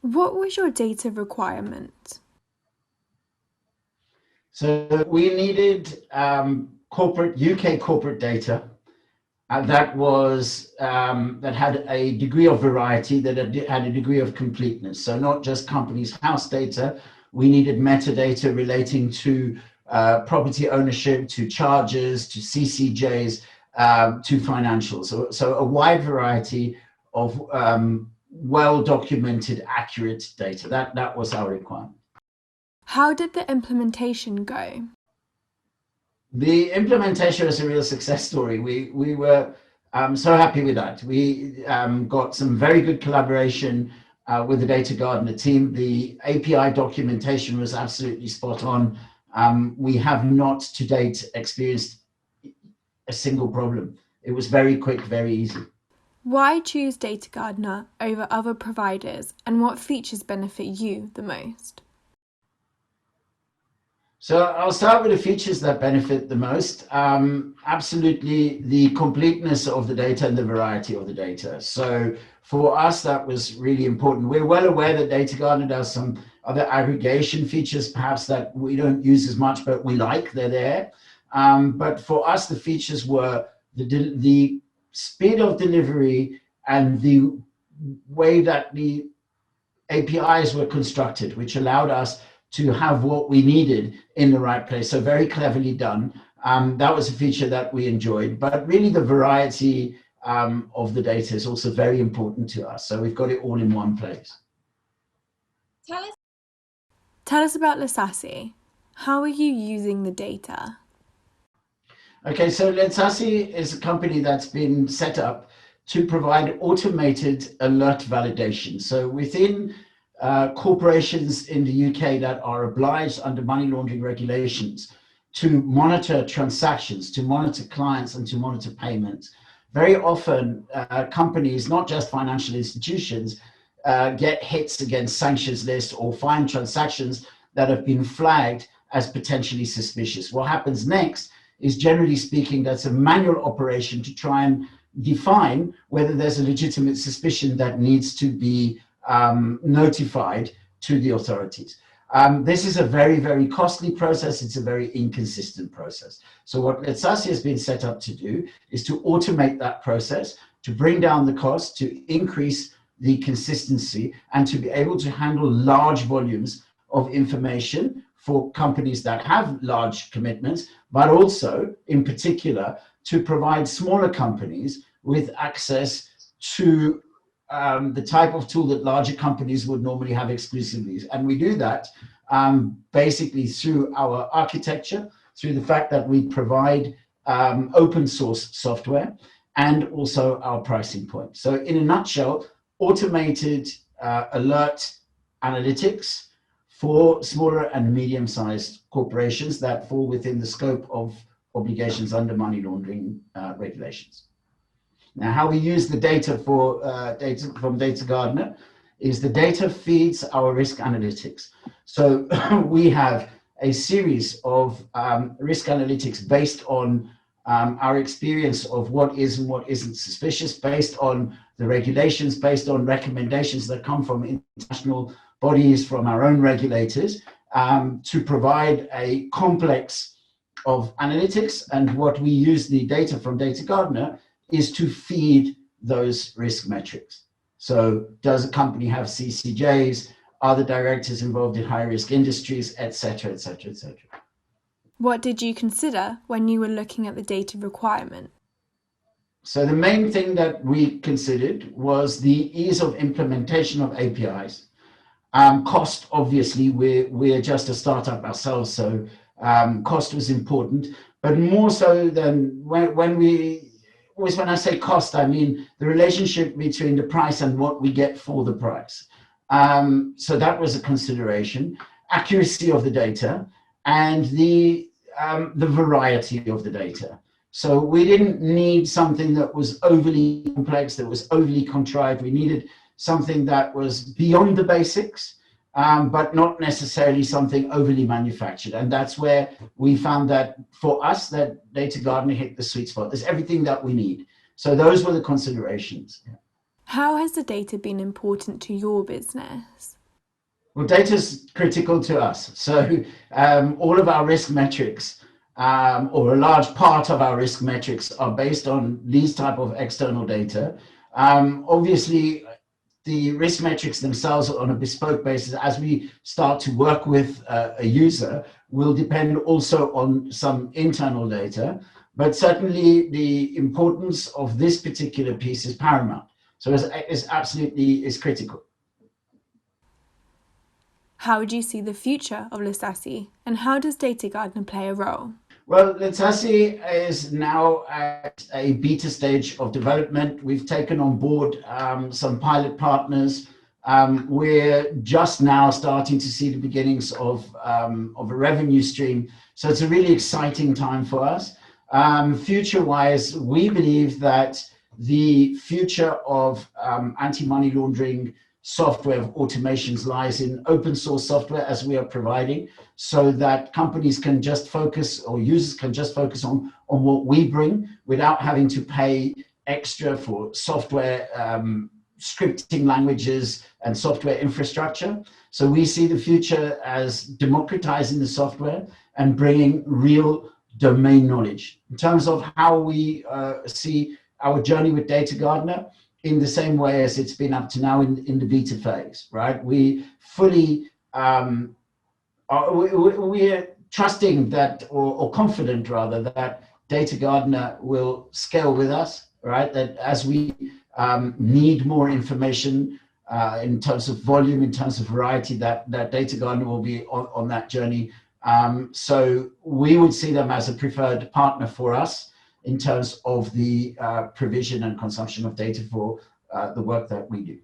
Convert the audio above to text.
What was your data requirement? So we needed corporate UK corporate data that was that had a degree of variety, that had a degree of completeness. So not just companies' house data. We needed metadata relating to property ownership, to charges, to CCJs, to financials. So a wide variety of well documented, accurate data. That was our requirement. How did the implementation go? The implementation was a real success story. We were so happy with that. We got some very good collaboration with the DataGardener team. The API documentation was absolutely spot on. We have not to date experienced a single problem. It was very quick, very easy. Why choose DataGardener over other providers, and what features benefit you the most? So I'll start with the features that benefit the most. Absolutely, the completeness of the data and the variety of the data. So for us, that was really important. We're well aware that DataGardener does some other aggregation features, perhaps that we don't use as much, but we like, they're there. But for us, the features were the speed of delivery and the way that the APIs were constructed, which allowed us to have what we needed in the right place. So very cleverly done. That was a feature that we enjoyed, but really the variety of the data is also very important to us. So we've got it all in one place. Tell us about Letsasi. How are you using the data? Okay, so Letsasi is a company that's been set up to provide automated alert validation. So within corporations in the UK that are obliged under money laundering regulations to monitor transactions, to monitor clients, and to monitor payments. Very often, companies, not just financial institutions, get hits against sanctions lists or find transactions that have been flagged as potentially suspicious. What happens next is, generally speaking, that's a manual operation to try and define whether there's a legitimate suspicion that needs to be notified to the authorities. This is a very, very costly process. It's a very inconsistent process. So what Letsasi has been set up to do is to automate that process, to bring down the cost, to increase the consistency, and to be able to handle large volumes of information for companies that have large commitments, but also, in particular, to provide smaller companies with access to the type of tool that larger companies would normally have exclusively. And we do that basically through our architecture, through the fact that we provide open source software, and also our pricing point. So in a nutshell, automated alert analytics for smaller and medium-sized corporations that fall within the scope of obligations under money laundering regulations. Now, how we use the data for data from DataGardener is the data feeds our risk analytics. So we have a series of risk analytics based on our experience of what is and what isn't suspicious, based on the regulations, based on recommendations that come from international bodies, from our own regulators, to provide a complex of analytics. And what we use the data from DataGardener is to feed those risk metrics. So does a company have CCJs? Are the directors involved in high risk industries, et cetera, et cetera, et cetera. What did you consider when you were looking at the data requirement? So the main thing that we considered was the ease of implementation of APIs. Cost, obviously, we're just a startup ourselves, so cost was important, but more so than when I say cost, I mean the relationship between the price and what we get for the price. So that was a consideration. Accuracy of the data and the variety of the data. So we didn't need something that was overly complex, that was overly contrived. We needed something that was beyond the basics, but not necessarily something overly manufactured. And that's where we found that for us, that DataGardener hit the sweet spot. There's everything that we need. So those were the considerations. How has the data been important to your business? Well, data is critical to us. So all of our risk metrics, or a large part of our risk metrics, are based on these type of external data. Obviously, the risk metrics themselves on a bespoke basis, as we start to work with a user, will depend also on some internal data. But certainly the importance of this particular piece is paramount. So it's absolutely is critical. How would you see the future of Letsasi, and how does DataGardener play a role? Well, Letsasi is now at a beta stage of development. We've taken on board some pilot partners. We're just now starting to see the beginnings of a revenue stream. So it's a really exciting time for us. Future-wise, we believe that the future of anti-money laundering software of automations lies in open source software as we are providing, so that companies can just focus, or users can just focus on what we bring without having to pay extra for software scripting languages and software infrastructure. So we see the future as democratizing the software and bringing real domain knowledge. In terms of how we see our journey with DataGardener, in the same way as it's been up to now in the beta phase, right? We fully we're trusting that, or confident rather, that DataGardener will scale with us, right? That as we need more information in terms of volume, in terms of variety, that DataGardener will be on that journey. So we would see them as a preferred partner for us in terms of the provision and consumption of data for the work that we do.